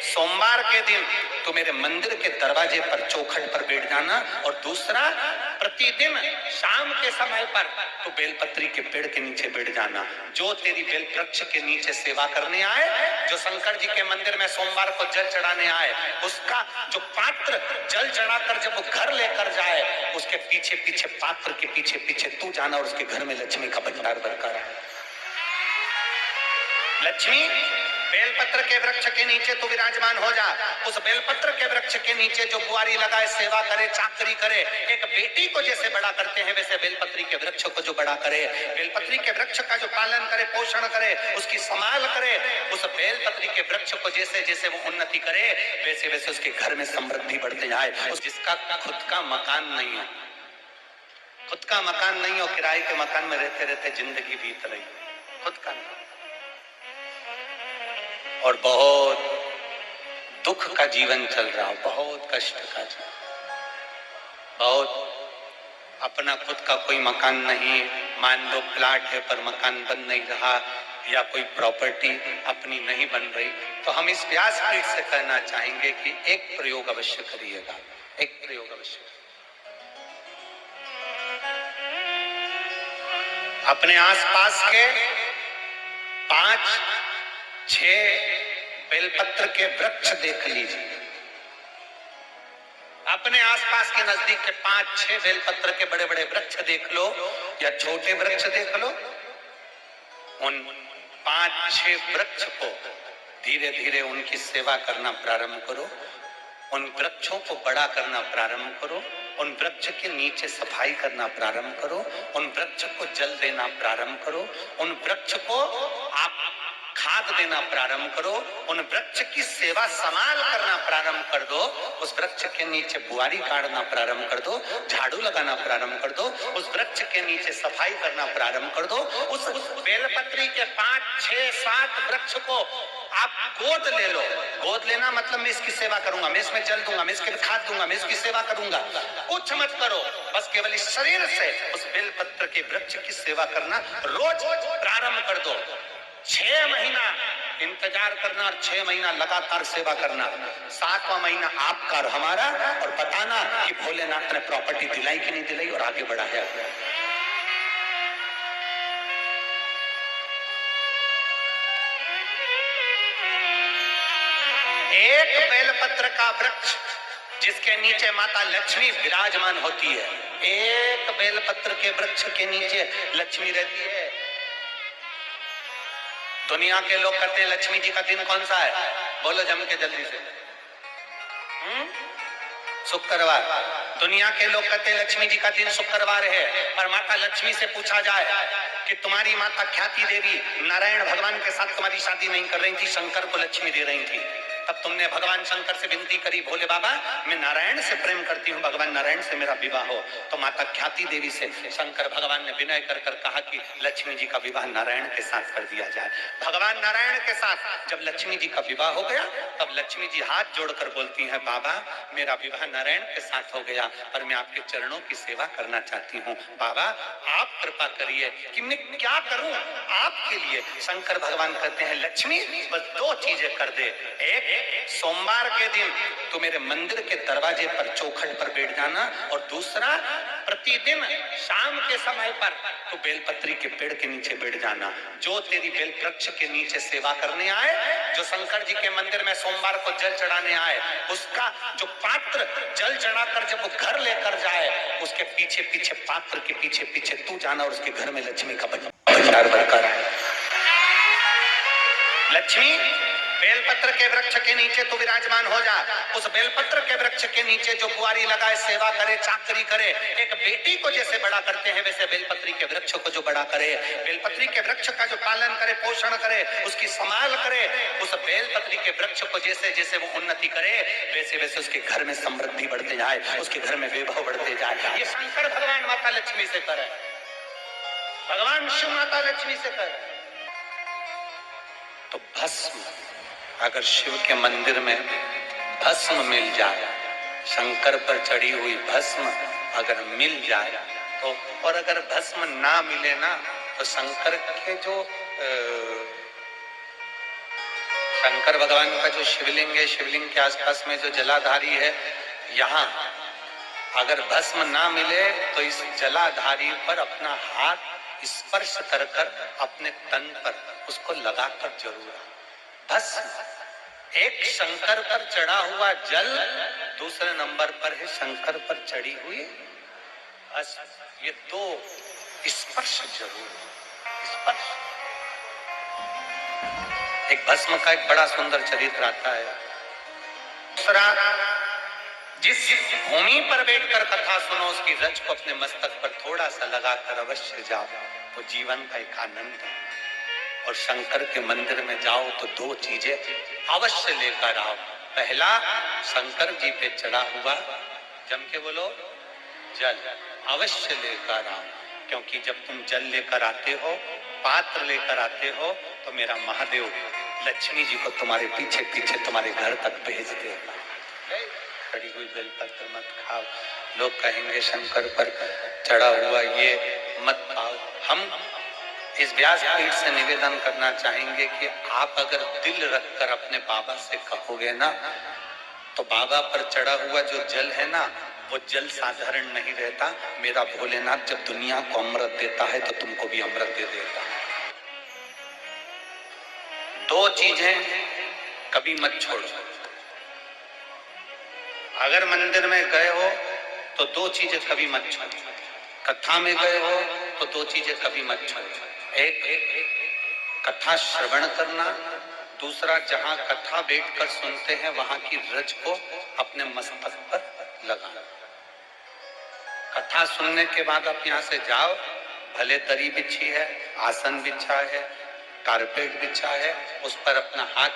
सोमवार के दिन तो मेरे मंदिर के दरवाजे पर चौखट पर बैठ जाना, और दूसरा प्रतिदिन शाम के समय पर तो बेलपत्री के पेड़ के नीचे बैठ जाना। जो तेरी बेल वृक्ष के नीचे सेवा करने आए, जो शंकर जी के मंदिर में सोमवार को जल चढ़ाने आए, उसका जो पात्र जल चढ़ाकर जब वो घर लेकर जाए, उसके पीछे पीछे पात्र के पीछे पीछे तू जाना और उसके घर में लक्ष्मी का भंडार भरकर आए। लक्ष्मी बेलपत्र के वृक्ष के नीचे तो विराजमान हो जा। उस बेलपत्र के वृक्ष के नीचे जो बुआरी लगाए, सेवा करे, चाकरी करे, एक बेटी को जैसे बड़ा करते हैं वैसे बेलपत्री के वृक्ष को जो बड़ा करे, बेलपत्री के वृक्ष का जो पालन करे, पोषण करे, उसकी संभाल करे, उस बेलपत्री के वृक्ष को जैसे जैसे वो उन्नति करे वैसे वैसे उसके घर में समृद्धि बढ़ते जाए। जिसका खुद का मकान नहीं हो, खुद का मकान नहीं हो, किराए के मकान में रहते रहते जिंदगी बीत रही, खुद का नहीं, और बहुत दुख का जीवन चल रहा हो, बहुत कष्ट का जीवन, बहुत अपना खुद का कोई मकान नहीं, मान लो प्लाट है पर मकान बन नहीं रहा, या कोई प्रॉपर्टी अपनी नहीं बन रही, तो हम इस व्यासपीठ से कहना चाहेंगे कि एक प्रयोग अवश्य करिएगा, एक प्रयोग अवश्य। अपने आसपास के 5-6 बेलपत्र के वृक्ष देख लीजिए, अपने आसपास के नजदीक के 5-6 बेलपत्र के बड़े बड़े वृक्ष देख लो या छोटे वृक्ष देख लो। उन 5-6 वृक्ष को धीरे धीरे उनकी सेवा करना प्रारंभ करो, उन वृक्षों को बड़ा करना प्रारंभ करो, उन वृक्ष के नीचे सफाई करना प्रारंभ करो, उन वृक्ष को जल देना प्रारंभ करो, उन वृक्ष को आप खाद देना प्रारंभ करो, उन वृक्ष की सेवा संभाल करना प्रारंभ कर दो, उस वृक्ष के नीचे बुआरी काटना प्रारंभ कर दो, झाड़ू लगाना प्रारंभ कर दो, उस वृक्ष के नीचे सफाई करना प्रारंभ कर दो। उस बेलपत्री के 5-6-7 वृक्ष को आप गोद ले लो। गोद लेना मतलब मैं इसकी सेवा करूंगा, मैं इसमें जल दूंगा, मैं इसके खाद दूंगा, मैं इसकी सेवा करूंगा, कुछ मत करो, बस केवल इस शरीर से उस बेलपत्र के वृक्ष की सेवा करना रोज प्रारंभ कर दो। 6 महीना इंतजार करना और 6 महीना लगातार सेवा करना, 7वां महीना आपका और हमारा, और बताना कि भोलेनाथ ने प्रॉपर्टी दिलाई कि नहीं दिलाई और आगे बढ़ाया। एक बेलपत्र का वृक्ष जिसके नीचे माता लक्ष्मी विराजमान होती है, एक बेलपत्र के वृक्ष के नीचे लक्ष्मी रहती है। दुनिया के लोग कहते हैं लक्ष्मी जी का दिन कौन सा है, बोलो जम के जल्दी से। शुक्रवार। दुनिया के लोग कहते हैं लक्ष्मी जी का दिन शुक्रवार है, पर माता लक्ष्मी से पूछा जाए कि तुम्हारी माता ख्याति देवी नारायण भगवान के साथ तुम्हारी शादी नहीं कर रही थी, शंकर को लक्ष्मी दे रही थी, तब तुमने भगवान शंकर से विनती करी, भोले बाबा मैं नारायण से प्रेम करती हूँ, भगवान नारायण से मेरा विवाह हो। तो माता ख्याति देवी से शंकर भगवान ने विनय कर कर कहा कि लक्ष्मी जी का विवाह नारायण के साथ कर दिया जाए। भगवान नारायण के साथ जब लक्ष्मी जी का विवाह हो गया, तब लक्ष्मी जी हाथ जोड़कर बोलती हैं, बाबा मेरा विवाह नारायण के साथ हो गया, पर मैं आपके चरणों की सेवा करना चाहती हूँ, बाबा आप कृपा करिए कि मैं क्या करूं आपके लिए। शंकर भगवान कहते हैं लक्ष्मी बस 2 चीजें कर दे, एक सोमवार के दिन तो मेरे मंदिर के दरवाजे पर चौखट पर बैठ जाना, और दूसरा प्रतिदिन शाम के समय पर तो बेलपत्री के पेड़ के नीचे बैठ जाना। जो तेरी बेल वृक्ष के नीचे सेवा करने आए, जो शंकर जी के मंदिर में सोमवार को जल चढ़ाने आए, उसका जो पात्र जल चढ़ाकर जब वो घर लेकर जाए, उसके पीछे पीछे पात्र के पीछे पीछे तू जाना और उसके घर में लक्ष्मी का भंडार भरकर आए। लक्ष्मी बेलपत्र के वृक्ष के नीचे तो विराजमान हो जा। उस बेलपत्र के वृक्ष के नीचे जो बुआरी लगाए, सेवा करे, चाकरी करे, एक बेटी को जैसे बड़ा करते हैं वैसे बेलपत्री के वृक्ष को जो बड़ा करे, बेलपत्री के वृक्ष का जो पालन करे, पोषण करे, उसकी संभाल करे, उस बेलपत्री के वृक्ष को जैसे जैसे वो उन्नति करे वैसे वैसे उसके घर में समृद्धि बढ़ते जाए, उसके घर में वैभव बढ़ते जाए। ये शंकर भगवान माता लक्ष्मी से करे, भगवान शिव माता लक्ष्मी से करे। तो भस्म, अगर शिव के मंदिर में भस्म मिल जाए, शंकर पर चढ़ी हुई भस्म अगर मिल जाए तो, और अगर भस्म ना मिले ना तो शंकर के जो शंकर भगवान का जो शिवलिंग है, शिवलिंग के आसपास में जो जलाधारी है, यहाँ अगर भस्म ना मिले तो इस जलाधारी पर अपना हाथ स्पर्श कर कर अपने तन पर उसको लगाकर जरूर। भस्म एक शंकर पर चढ़ा हुआ जल, दूसरे नंबर पर है शंकर पर चढ़ी हुई भस्म। ये दो स्पर्श जरूर, स्पर्श। एक भस्म का एक बड़ा सुंदर चरित्र आता है। दूसरा, जिस भूमि पर बैठकर कथा सुनो उसकी रज को अपने मस्तक पर थोड़ा सा लगाकर अवश्य जाओ तो जीवन का एक आनंद है। और शंकर के मंदिर में जाओ तो दो चीजें अवश्य लेकर आओ। पहला, शंकर जी पे चढ़ा हुआ, जम के बोलो, जल अवश्य लेकर आओ। क्योंकि जब तुम जल लेकर आते हो, पात्र लेकर आते हो, तो मेरा महादेव लक्ष्मी जी को तुम्हारे पीछे पीछे तुम्हारे घर तक भेज देगा। खड़ी हुई बेलपत्र मत खाओ, लोग कहेंगे शंकर पर चढ़ा हुआ ये मत खाओ। हम इस व्यासपीठ से निवेदन करना चाहेंगे कि आप अगर दिल रखकर अपने बाबा से कहोगे ना, तो बाबा पर चढ़ा हुआ जो जल है ना, वो जल साधारण नहीं रहता। मेरा भोलेनाथ जब दुनिया को अमृत देता है तो तुमको भी अमृत दे देता है। दो चीजें कभी मत छोड़ो। अगर मंदिर में गए हो तो दो चीजें कभी मत छोड़ो। कथा में गए हो तो दो चीजें कभी मत छोड़ो। एक कथा श्रवण करना, दूसरा जहां कथा बैठकर सुनते हैं वहां की रज को अपने मस्तक पर लगाना। कथा सुनने के बाद आप यहाँ से जाओ, भले दरी बिछी है, आसन बिछा है, कारपेट बिछा है, उस पर अपना हाथ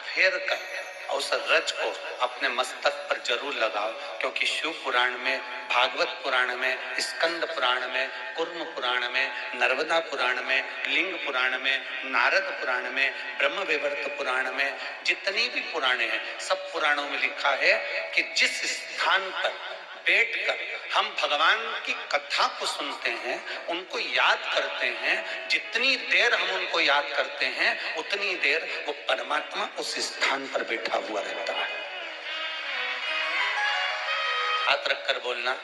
फेर कर उस रज को अपने मस्तक पर जरूर लगाओ। क्योंकि शिव पुराण में, भागवत पुराण में, स्कंद पुराण में, कुर्म पुराण में, नर्मदा पुराण में, लिंग पुराण में, नारद पुराण में, ब्रह्म वैवर्त पुराण में, जितनी भी पुराणे हैं सब पुराणों में लिखा है कि जिस स्थान पर बैठकर हम भगवान की कथा को सुनते हैं, उनको याद करते हैं, जितनी देर हम उनको याद करते हैं उतनी देर वो परमात्मा उस स्थान पर बैठा हुआ रहता है। हाथ रखकर बोलना,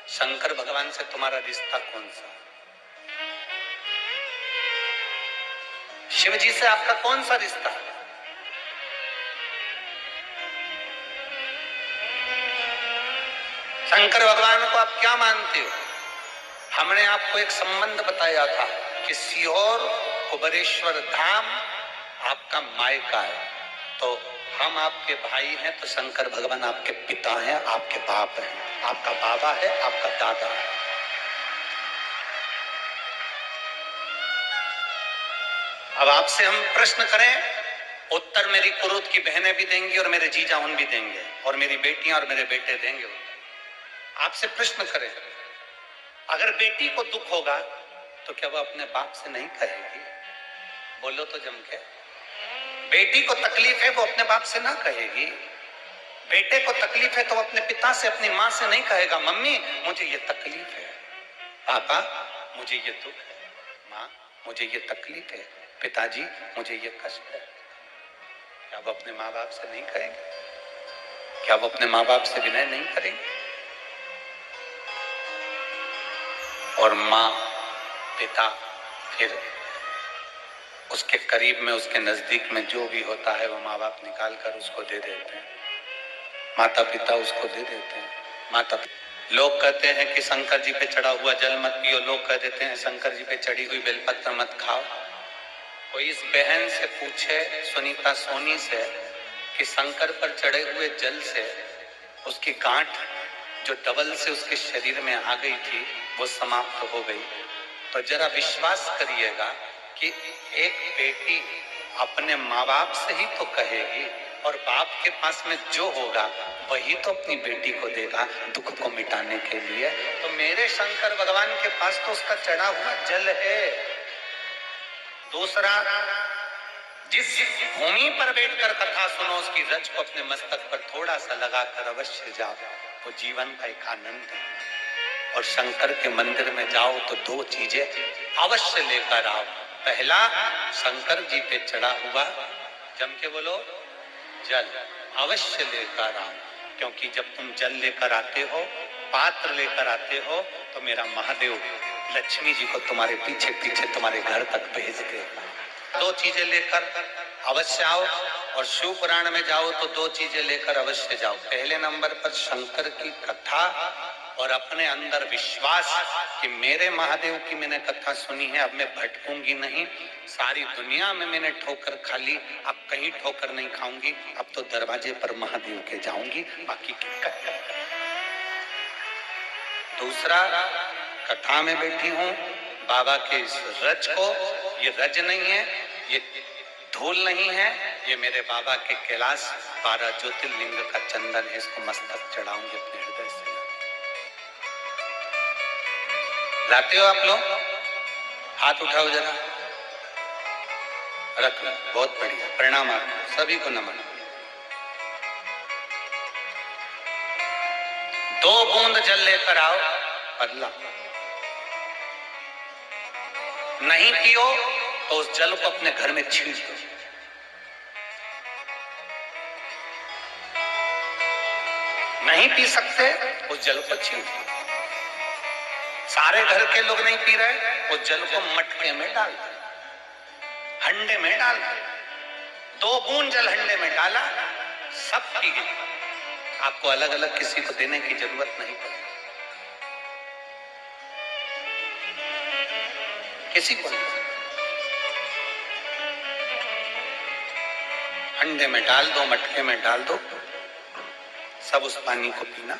शंकर भगवान से तुम्हारा रिश्ता कौन सा? शिव जी से आपका कौन सा रिश्ता है? शंकर भगवान को आप क्या मानते हो? हमने आपको एक संबंध बताया था कि सीहोर कुबेरेश्वर धाम आपका मायका है, तो हम आपके भाई हैं, तो शंकर भगवान आपके पिता हैं, आपके बाप हैं, आपका बाबा है, आपका दादा है। अब आपसे हम प्रश्न करें, उत्तर मेरी कुरुत की बहनें भी देंगी और मेरे जीजा उन भी देंगे और मेरी बेटियां और मेरे बेटे देंगे। आपसे प्रश्न करें, अगर बेटी को दुख होगा तो क्या वो अपने बाप से नहीं कहेगी? बोलो तो जम के। बेटी को तकलीफ है वो अपने बाप से ना कहेगी। बेटे को तकलीफ है तो अपने पिता से, अपनी माँ से नहीं कहेगा, मम्मी मुझे ये तकलीफ है, पापा मुझे ये दुख है, माँ मुझे ये तकलीफ है, पिताजी मुझे ये कष्ट है। क्या वो अपने माँ बाप से नहीं कहेंगे? क्या वो अपने माँ बाप से विनय नहीं करेंगे? और माँ, पिता, फिर उसके करीब में, उसके नजदीक में जो भी होता है वो माँ बाप निकाल कर उसको दे देते हैं। माता पिता उसको दे देते हैं। माता लोग कहते हैं कि शंकर जी पे चढ़ा हुआ जल मत पियो, लोग कह देते हैं शंकर जी पे चढ़ी हुई बेलपत्र मत खाओ। कोई इस बहन से पूछे, सुनीता सोनी से, कि शंकर पर चढ़े हुए जल से उसकी गांठ जो डबल से उसके शरीर में आ गई थी वो समाप्त हो गई, तो जरा विश्वास करिएगा कि एक बेटी अपने माँ बाप से ही तो कहेगी, और बाप के पास में जो होगा वही तो अपनी बेटी को देगा दुख को मिटाने के लिए। तो मेरे शंकर भगवान के पास तो उसका चढ़ा हुआ जल है। दूसरा, जिस भूमि पर बैठकर कथा सुनो उसकी रज को अपने मस्तक पर थोड़ा सा लगाकर अवश्य जाओ, वो जीवन का एक आनंद है। और शंकर के मंदिर में जाओ तो दो चीजें अवश्य लेकर आओ। पहला, शंकर जी पे चढ़ा हुआ जम के बोलो, जल अवश्य लेकर आओ, क्योंकि जब तुम जल लेकर आते हो, पात्र लेकर आते हो, तो मेरा महादेव लक्ष्मी जी को तुम्हारे पीछे पीछे तुम्हारे घर तक भेज देगा। दो चीजें लेकर अवश्य आओ, और शिव पुराण में जाओ तो दो चीजें लेकर अवश्य जाओ। पहले नंबर पर शंकर की कथा और अपने अंदर विश्वास कि मेरे महादेव की मैंने कथा सुनी है, अब मैं भटकूंगी नहीं, सारी दुनिया में मैंने ठोकर खा ली, अब कहीं ठोकर नहीं खाऊंगी, अब तो दरवाजे पर महादेव के जाऊंगी, बाकी की। दूसरा, कथा में बैठी हूं बाबा के इस रज को, ये रज नहीं है, ये धूल नहीं है, ये मेरे बाबा के कैलाश 12 ज्योतिर्लिंग का चंदन है, इसको मस्तक चढ़ाऊंगी अपने हृदय से। लाते हो आप लोग? हाथ उठाओ जरा, रख लो, बहुत बढ़िया, प्रणाम आपको सभी को, नमन। 2 बूंद जल लेकर आओ, बदला नहीं पियो तो उस जल को अपने घर में छींट दो। नहीं पी सकते, उस जल को छींट दो। सारे घर के लोग नहीं पी रहे, उस जल को मटके में डाल दो, हंडे में डाल दो। 2 बूंद जल हंडे में डाला, सब पी गए। आपको अलग अलग किसी को देने की जरूरत नहीं पड़ती, किसी को नहीं। हंडे में डाल दो, मटके में डाल दो, सब उस पानी को पीना।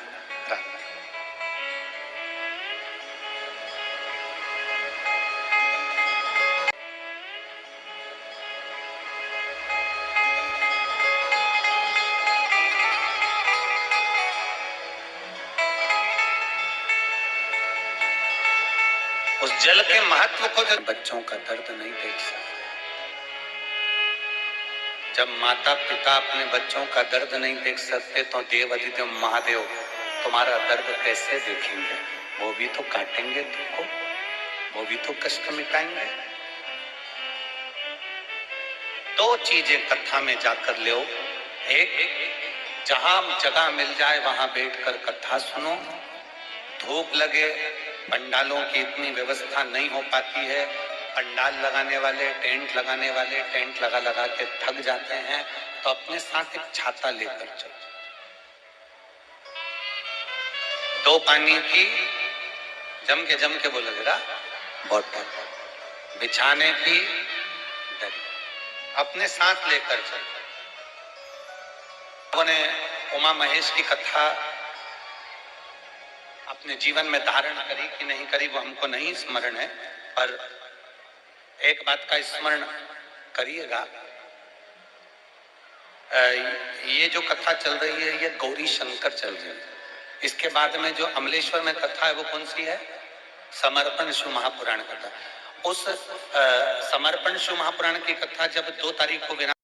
उस जल के महत्व को जब बच्चों का दर्द नहीं देख सकते, जब माता पिता अपने बच्चों का दर्द नहीं देख सकते, तो देव अधिदेव महादेव तुम्हारा दर्द कैसे देखेंगे? वो भी तो काटेंगे तुमको, वो भी तो कष्ट मिटाएंगे। 2 चीजें कथा में जाकर ले, एक जहां जगह मिल जाए वहां बैठकर कथा सुनो। धूप लगे, पंडालों की इतनी व्यवस्था नहीं हो पाती है, पंडाल लगाने वाले, टेंट लगाने वाले टेंट लगा लगा के थक जाते हैं, तो अपने साथ एक छाता लेकर चलो। 2 पानी की जम के बोलो जरा, बोतल, बिछाने की दरी अपने साथ लेकर चलो। लोगों ने उमा महेश की कथा अपने जीवन में धारण करी कि नहीं करी वो हमको नहीं स्मरण है, पर एक बात का स्मरण करिएगा, ये जो कथा चल रही है ये गौरी शंकर चल रही है। इसके बाद में जो अमलेश्वर में कथा है वो कौन सी है? समर्पण शिव महापुराण कथा। उस समर्पण शिव महापुराण की कथा जब 2 तारीख को